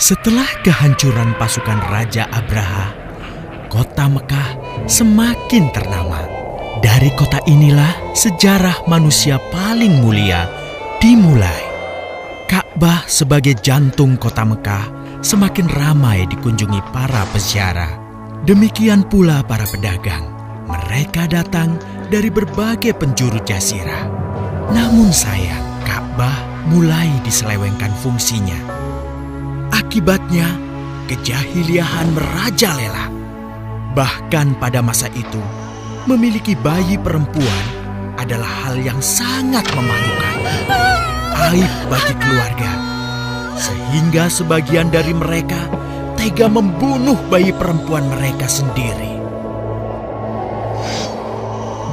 Setelah kehancuran pasukan Raja Abraha, kota Mekah semakin ternama. Dari kota inilah sejarah manusia paling mulia dimulai. Ka'bah sebagai jantung kota Mekah semakin ramai dikunjungi para peziarah. Demikian pula para pedagang. Mereka datang dari berbagai penjuru jazirah. Namun sayang, Ka'bah mulai diselewengkan fungsinya. Akibatnya, kejahiliahan merajalela. Bahkan pada masa itu, memiliki bayi perempuan adalah hal yang sangat memalukan. Aib bagi keluarga. Sehingga sebagian dari mereka tega membunuh bayi perempuan mereka sendiri.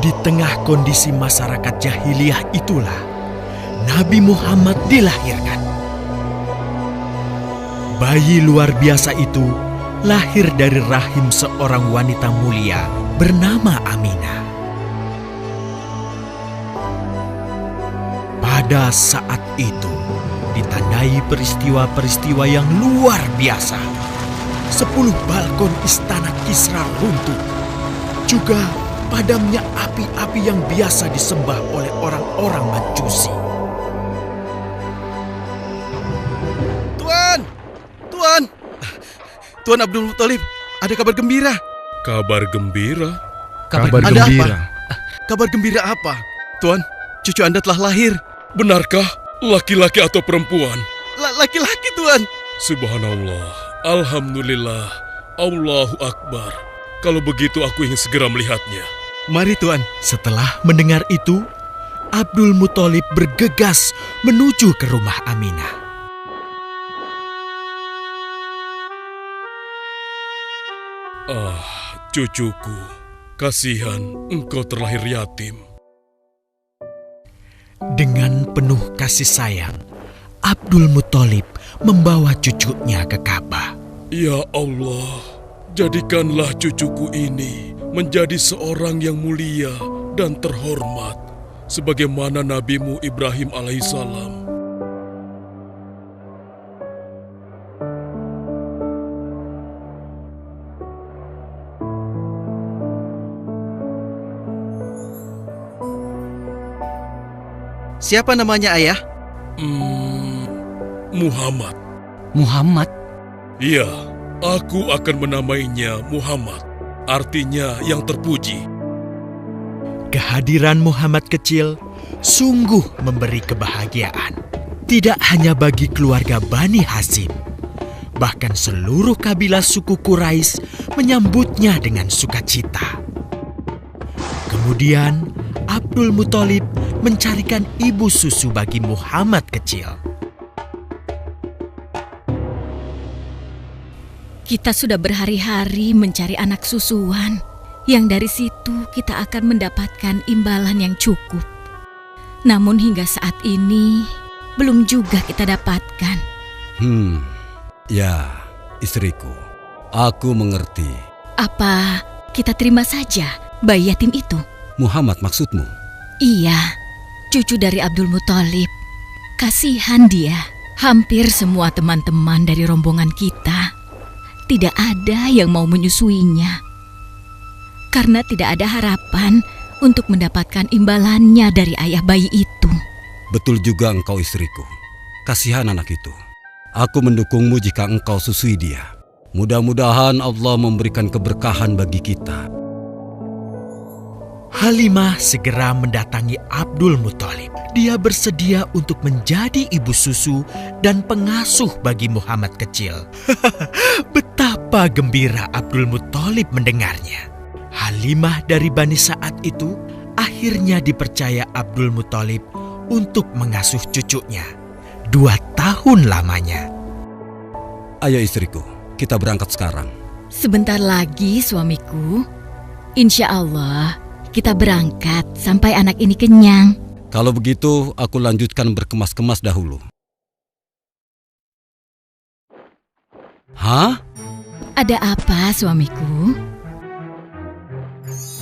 Di tengah kondisi masyarakat jahiliyah itulah Nabi Muhammad dilahirkan. Bayi luar biasa itu lahir dari rahim seorang wanita mulia bernama Aminah. Pada saat itu ditandai peristiwa-peristiwa yang luar biasa. 10 balkon istana Kisra runtuh. Juga padamnya api-api yang biasa disembah oleh orang-orang Majusi. Tuan Abdul Muthalib, ada kabar gembira. Kabar gembira? Ada apa? Kabar gembira apa? Tuan, cucu Anda telah lahir. Benarkah? Laki-laki atau perempuan? Laki-laki, Tuan. Subhanallah, Alhamdulillah, Allahu Akbar. Kalau begitu aku ingin segera melihatnya. Mari, Tuan. Setelah mendengar itu, Abdul Muthalib bergegas menuju ke rumah Aminah. Cucuku, kasihan engkau terlahir yatim. Dengan penuh kasih sayang, Abdul Muthalib membawa cucunya ke Ka'bah. Ya Allah, jadikanlah cucuku ini menjadi seorang yang mulia dan terhormat, sebagaimana Nabi-Mu Ibrahim alaihissalam. Siapa namanya, Ayah? Muhammad. Muhammad? Iya, aku akan menamainya Muhammad. Artinya yang terpuji. Kehadiran Muhammad kecil sungguh memberi kebahagiaan. Tidak hanya bagi keluarga Bani Hashim, bahkan seluruh kabilah suku Quraisy menyambutnya dengan sukacita. Kemudian Abdul Muthalib mencarikan ibu susu bagi Muhammad kecil. Kita sudah berhari-hari mencari anak susuan, yang dari situ kita akan mendapatkan imbalan yang cukup. Namun hingga saat ini, belum juga kita dapatkan. Ya, istriku, aku mengerti. Apa kita terima saja bayi yatim itu? Muhammad maksudmu? Iya, cucu dari Abdul Muthalib. Kasihan dia. Hampir semua teman-teman dari rombongan kita tidak ada yang mau menyusuinya. Karena tidak ada harapan untuk mendapatkan imbalannya dari ayah bayi itu. Betul juga engkau istriku. Kasihan anak itu. Aku mendukungmu jika engkau susui dia. Mudah-mudahan Allah memberikan keberkahan bagi kita. Halimah segera mendatangi Abdul Muthalib. Dia bersedia untuk menjadi ibu susu dan pengasuh bagi Muhammad kecil. Betapa gembira Abdul Muthalib mendengarnya. Halimah dari Bani Sa'ad itu akhirnya dipercaya Abdul Muthalib untuk mengasuh cucunya 2 tahun lamanya. Ayo istriku, kita berangkat sekarang. Sebentar lagi suamiku. Insya Allah kita berangkat sampai anak ini kenyang. Kalau begitu, aku lanjutkan berkemas-kemas dahulu. Hah? Ada apa suamiku?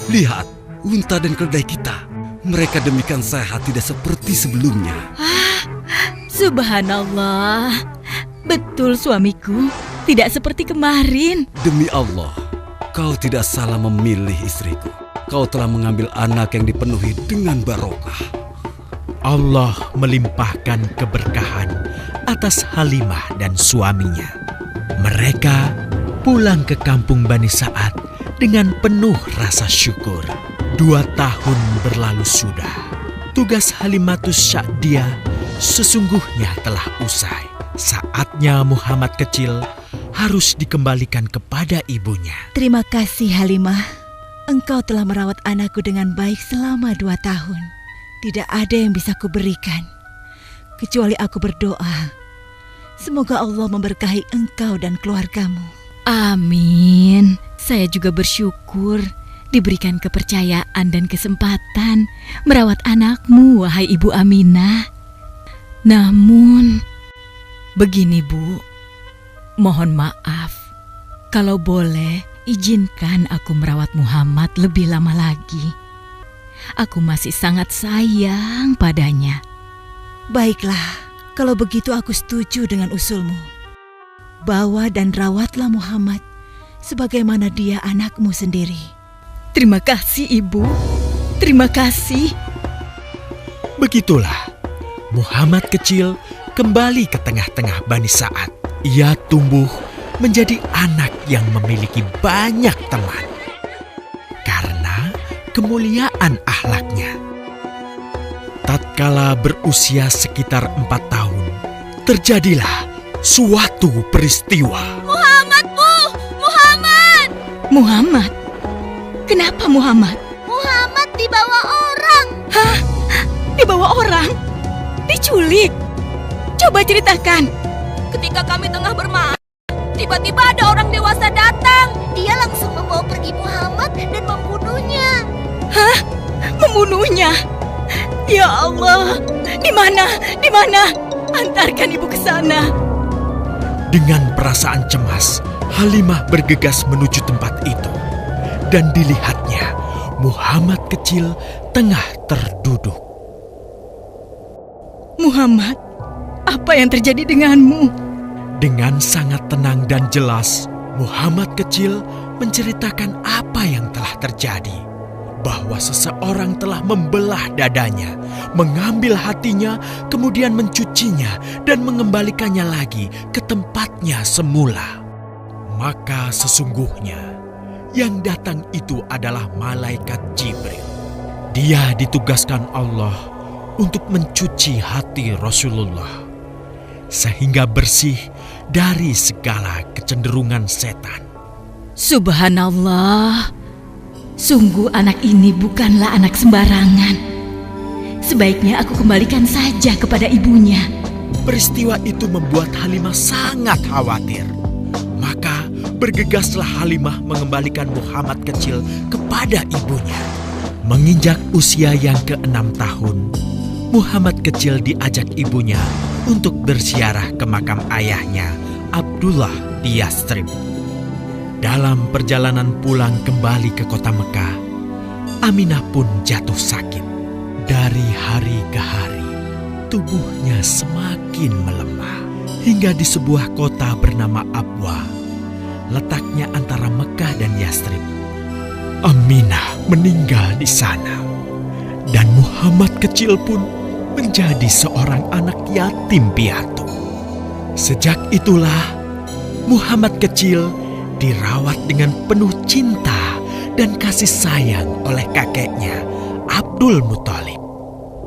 Lihat, unta dan keledai kita. Mereka demikian sehat, tidak seperti sebelumnya. Subhanallah. Betul suamiku, tidak seperti kemarin. Demi Allah, kau tidak salah memilih istriku. Kau telah mengambil anak yang dipenuhi dengan barokah. Allah melimpahkan keberkahan atas Halimah dan suaminya. Mereka pulang ke kampung Bani Sa'ad dengan penuh rasa syukur. 2 tahun berlalu sudah. Tugas Halimatus Sya'diyah sesungguhnya telah usai. Saatnya Muhammad kecil harus dikembalikan kepada ibunya. Terima kasih Halimah. Engkau telah merawat anakku dengan baik selama 2 tahun. Tidak ada yang bisa kuberikan, kecuali aku berdoa. Semoga Allah memberkahi engkau dan keluargamu. Amin. Saya juga bersyukur diberikan kepercayaan dan kesempatan merawat anakmu, wahai Ibu Aminah. Namun, begini Bu, mohon maaf. Kalau boleh, izinkan aku merawat Muhammad lebih lama lagi. Aku masih sangat sayang padanya. Baiklah, kalau begitu aku setuju dengan usulmu. Bawa dan rawatlah Muhammad sebagaimana dia anakmu sendiri. Terima kasih Ibu, terima kasih. Begitulah, Muhammad kecil kembali ke tengah-tengah Bani Sa'ad. Ia tumbuh menjadi anak yang memiliki banyak teman karena kemuliaan akhlaknya. Tatkala berusia sekitar 4 tahun, terjadilah suatu peristiwa. Muhammad, Bu! Muhammad! Muhammad? Kenapa Muhammad? Muhammad dibawa orang. Hah? Dibawa orang? Diculik? Coba ceritakan. Ketika kami tengah bermain, tiba-tiba ada orang dewasa datang. Dia langsung membawa pergi Muhammad dan membunuhnya. Hah? Membunuhnya? Ya Allah, di mana? Di mana? Antarkan ibu ke sana. Dengan perasaan cemas, Halimah bergegas menuju tempat itu. Dan dilihatnya, Muhammad kecil tengah terduduk. Muhammad, apa yang terjadi denganmu? Dengan sangat tenang dan jelas, Muhammad kecil menceritakan apa yang telah terjadi. Bahwa seseorang telah membelah dadanya, mengambil hatinya, kemudian mencucinya dan mengembalikannya lagi ke tempatnya semula. Maka sesungguhnya yang datang itu adalah malaikat Jibril. Dia ditugaskan Allah untuk mencuci hati Rasulullah sehingga bersih dari segala kecenderungan setan. Subhanallah, sungguh anak ini bukanlah anak sembarangan. Sebaiknya aku kembalikan saja kepada ibunya. Peristiwa itu membuat Halimah sangat khawatir. Maka bergegaslah Halimah mengembalikan Muhammad kecil kepada ibunya. Menginjak usia yang ke-6 tahun, Muhammad kecil diajak ibunya untuk berziarah ke makam ayahnya, Abdullah di Yathrib. Dalam perjalanan pulang kembali ke kota Mekah, Aminah pun jatuh sakit. Dari hari ke hari, tubuhnya semakin melemah. Hingga di sebuah kota bernama Abwa, letaknya antara Mekah dan Yathrib, Aminah meninggal di sana. Dan Muhammad kecil pun menjadi seorang anak yatim piatu. Sejak itulah, Muhammad kecil dirawat dengan penuh cinta dan kasih sayang oleh kakeknya, Abdul Muthalib.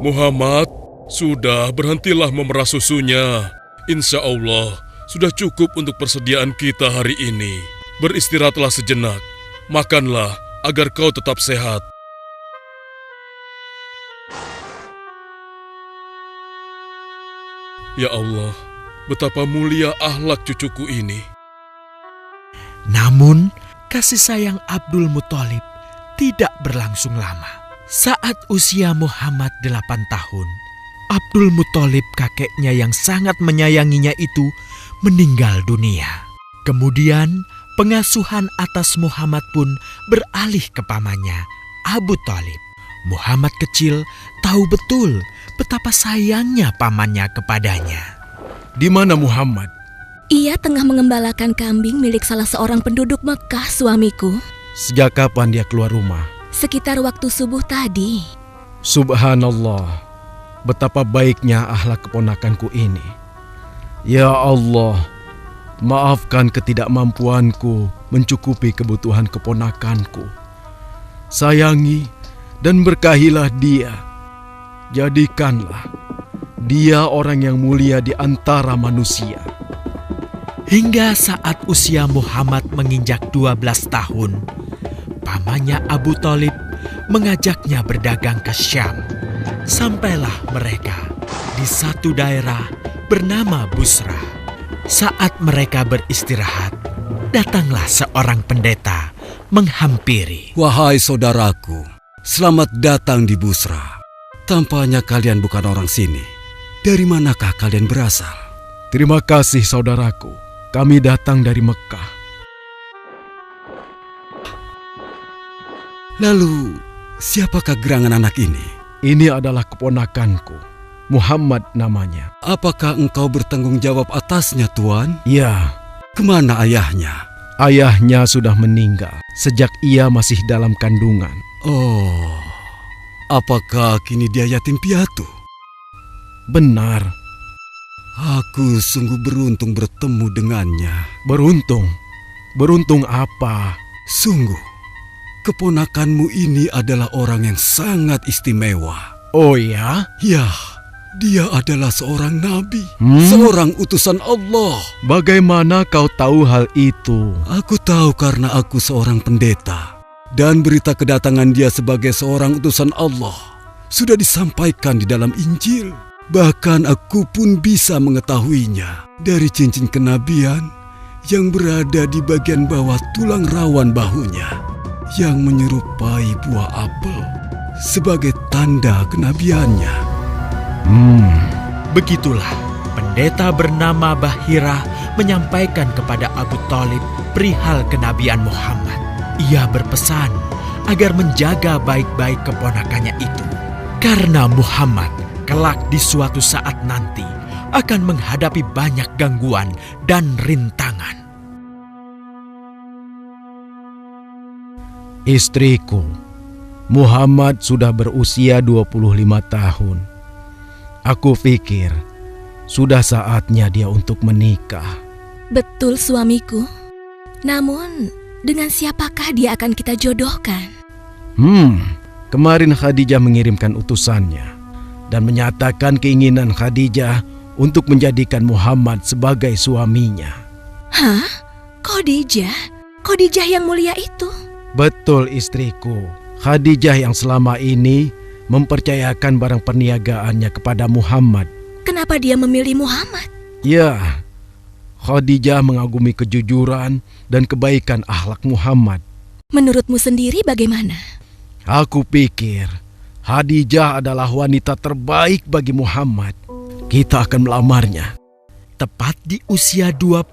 Muhammad, sudah berhentilah memerah susunya. Insya Allah, sudah cukup untuk persediaan kita hari ini. Beristirahatlah sejenak. Makanlah agar kau tetap sehat. Ya Allah, betapa mulia akhlak cucuku ini. Namun, kasih sayang Abdul Muthalib tidak berlangsung lama. Saat usia Muhammad 8 tahun, Abdul Muthalib kakeknya yang sangat menyayanginya itu meninggal dunia. Kemudian, pengasuhan atas Muhammad pun beralih ke pamannya, Abu Thalib. Muhammad kecil tahu betul betapa sayangnya pamannya kepadanya. Di mana Muhammad? Ia tengah mengembalakan kambing milik salah seorang penduduk Mekah, suamiku. Sejak kapan dia keluar rumah? Sekitar waktu subuh tadi. Subhanallah, betapa baiknya akhlak keponakanku ini. Ya Allah, maafkan ketidakmampuanku mencukupi kebutuhan keponakanku. Sayangi dan berkahilah dia. Jadikanlah dia orang yang mulia di antara manusia. Hingga saat usia Muhammad menginjak 12 tahun, pamannya Abu Thalib mengajaknya berdagang ke Syam. Sampailah mereka di satu daerah bernama Busra. Saat mereka beristirahat, datanglah seorang pendeta menghampiri. Wahai saudaraku, selamat datang di Busra. Tampaknya kalian bukan orang sini. Dari manakah kalian berasal? Terima kasih saudaraku. Kami datang dari Mekah. Lalu, siapakah gerangan anak ini? Ini adalah keponakanku. Muhammad namanya. Apakah engkau bertanggung jawab atasnya, Tuan? Ya, Kemana ayahnya? ayahnya sudah meninggal sejak ia masih dalam kandungan. Oh, apakah kini dia yatim piatu? Benar, Aku sungguh beruntung bertemu dengannya. beruntung. Beruntung apa? Sungguh, keponakanmu ini adalah orang yang sangat istimewa. Oh ya? Ya, dia adalah seorang nabi, Hmm? seorang utusan Allah. Bagaimana kau tahu hal itu? Aku tahu karena aku seorang pendeta. Dan berita kedatangan dia sebagai seorang utusan Allah sudah disampaikan di dalam Injil. Bahkan aku pun bisa mengetahuinya dari cincin kenabian yang berada di bagian bawah tulang rawan bahunya yang menyerupai buah apel sebagai tanda kenabiannya. Begitulah pendeta bernama Bahira menyampaikan kepada Abu Thalib perihal kenabian Muhammad. Ia berpesan agar menjaga baik-baik keponakannya itu, karena Muhammad kelak di suatu saat nanti akan menghadapi banyak gangguan dan rintangan. Istriku, Muhammad sudah berusia 25 tahun. Aku pikir sudah saatnya dia untuk menikah. Betul, suamiku. Namun, dengan siapakah dia akan kita jodohkan? Kemarin Khadijah mengirimkan utusannya dan menyatakan keinginan Khadijah untuk menjadikan Muhammad sebagai suaminya. Hah? Khadijah? Khadijah yang mulia itu? Betul istriku, Khadijah yang selama ini mempercayakan barang perniagaannya kepada Muhammad. Kenapa dia memilih Muhammad? Ya, Khadijah mengagumi kejujuran dan kebaikan akhlak Muhammad. Menurutmu sendiri bagaimana? Aku pikir Khadijah adalah wanita terbaik bagi Muhammad. Kita akan melamarnya. Tepat di usia 25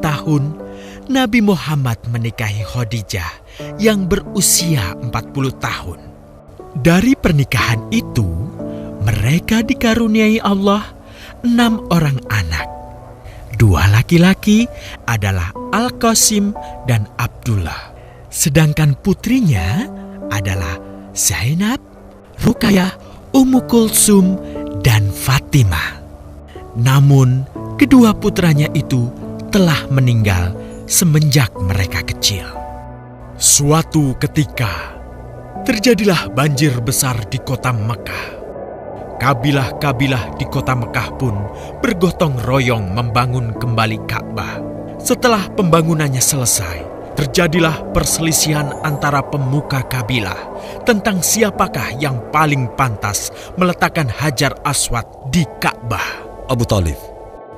tahun, Nabi Muhammad menikahi Khadijah yang berusia 40 tahun. Dari pernikahan itu, mereka dikaruniai Allah 6 orang anak. 2 laki-laki adalah Al-Qasim dan Abdullah. Sedangkan putrinya adalah Zainab, Ruqayyah, Ummu Kulsum, dan Fatimah. Namun, kedua putranya itu telah meninggal semenjak mereka kecil. Suatu ketika, terjadilah banjir besar di kota Mekah. Kabilah-kabilah di kota Mekah pun bergotong royong membangun kembali Ka'bah. Setelah pembangunannya selesai, terjadilah perselisihan antara pemuka kabilah tentang siapakah yang paling pantas meletakkan Hajar Aswad di Ka'bah. Abu Thalib,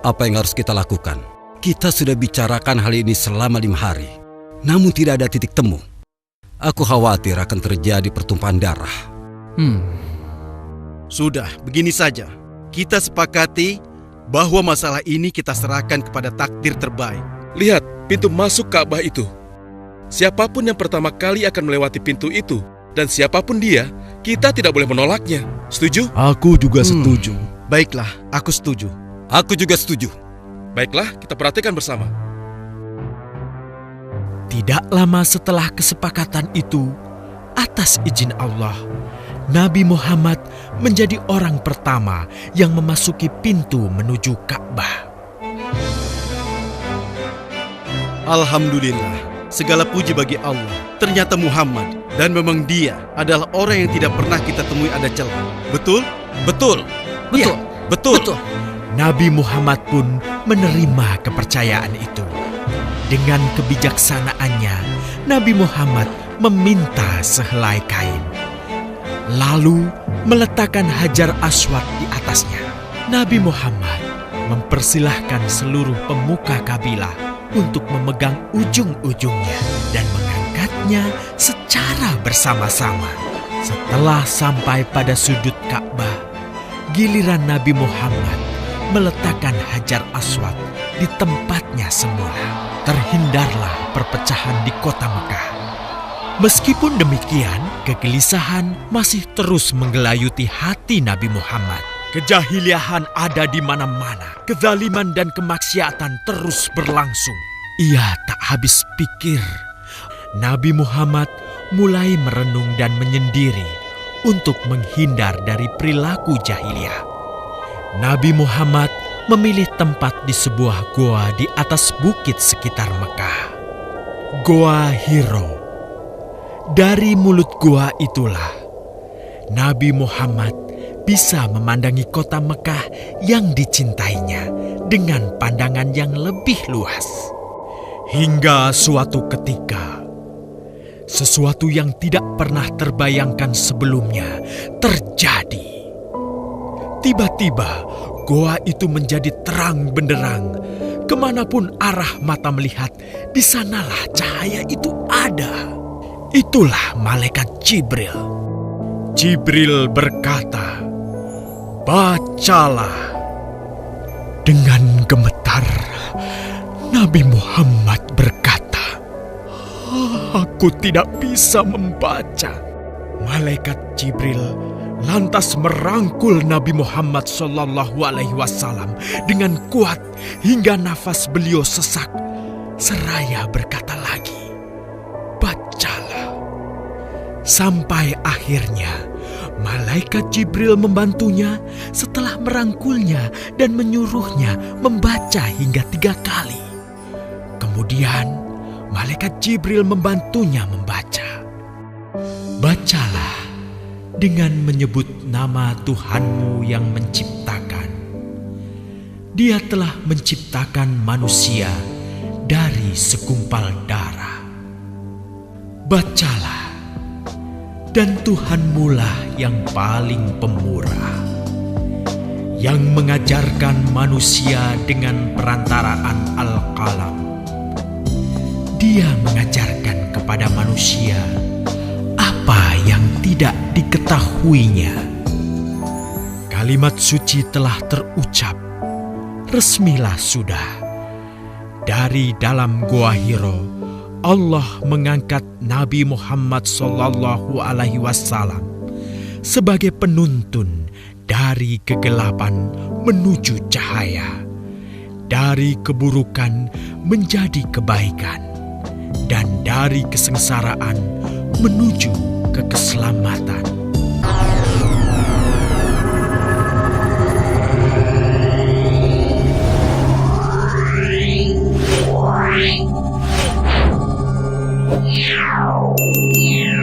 apa yang harus kita lakukan? Kita sudah bicarakan hal ini selama 5 hari, namun tidak ada titik temu. Aku khawatir akan terjadi pertumpahan darah. Sudah, begini saja. Kita sepakati bahwa masalah ini kita serahkan kepada takdir terbaik. Lihat pintu masuk Ka'bah itu. Siapapun yang pertama kali akan melewati pintu itu, dan siapapun dia, kita tidak boleh menolaknya. Setuju? Aku juga setuju. Baiklah, aku setuju. Aku juga setuju. Baiklah, kita perhatikan bersama. Tidak lama setelah kesepakatan itu, atas izin Allah, Nabi Muhammad menjadi orang pertama yang memasuki pintu menuju Ka'bah. Alhamdulillah, segala puji bagi Allah. Ternyata Muhammad, dan memang dia adalah orang yang tidak pernah kita temui ada celah. Betul? Betul. Betul. Ya, betul. Nabi Muhammad pun menerima kepercayaan itu. Dengan kebijaksanaannya, Nabi Muhammad meminta sehelai kain, lalu meletakkan Hajar Aswad di atasnya. Nabi Muhammad mempersilahkan seluruh pemuka kabilah untuk memegang ujung-ujungnya dan mengangkatnya secara bersama-sama. Setelah sampai pada sudut Ka'bah, giliran Nabi Muhammad meletakkan Hajar Aswad di tempatnya semula. Terhindarlah perpecahan di kota Mekah. Meskipun demikian, kegelisahan masih terus menggelayuti hati Nabi Muhammad. Kejahiliahan ada di mana-mana. Kezaliman dan kemaksiatan terus berlangsung. Ia tak habis pikir. Nabi Muhammad mulai merenung dan menyendiri untuk menghindar dari perilaku jahiliyah. Nabi Muhammad memilih tempat di sebuah goa di atas bukit sekitar Mekah. Goa Hiro. Dari mulut goa itulah Nabi Muhammad bisa memandangi kota Mekah yang dicintainya dengan pandangan yang lebih luas. Hingga suatu ketika, sesuatu yang tidak pernah terbayangkan sebelumnya terjadi. Tiba-tiba, goa itu menjadi terang benderang. Kemanapun arah mata melihat, di sanalah cahaya itu ada. Itulah malaikat Jibril. Jibril berkata, "Bacalah." Dengan gemetar, Nabi Muhammad berkata, "Aku tidak bisa membaca." Malaikat Jibril lantas merangkul Nabi Muhammad SAW dengan kuat hingga nafas beliau sesak. Seraya berkata lagi, "Bacalah." Sampai akhirnya malaikat Jibril membantunya setelah merangkulnya dan menyuruhnya membaca hingga 3 kali. Kemudian malaikat Jibril membantunya membaca. "Bacalah dengan menyebut nama Tuhanmu yang menciptakan. Dia telah menciptakan manusia dari segumpal darah. Bacalah, dan Tuhanmulah yang paling pemurah, yang mengajarkan manusia dengan perantaraan Al-Qalam. Dia mengajarkan kepada manusia apa yang tidak diketahuinya." Kalimat suci telah terucap. Resmilah sudah. Dari dalam Goa Hiro, Allah mengangkat Nabi Muhammad SAW sebagai penuntun dari kegelapan menuju cahaya, dari keburukan menjadi kebaikan, dan dari kesengsaraan menuju ke keselamatan. Yeah.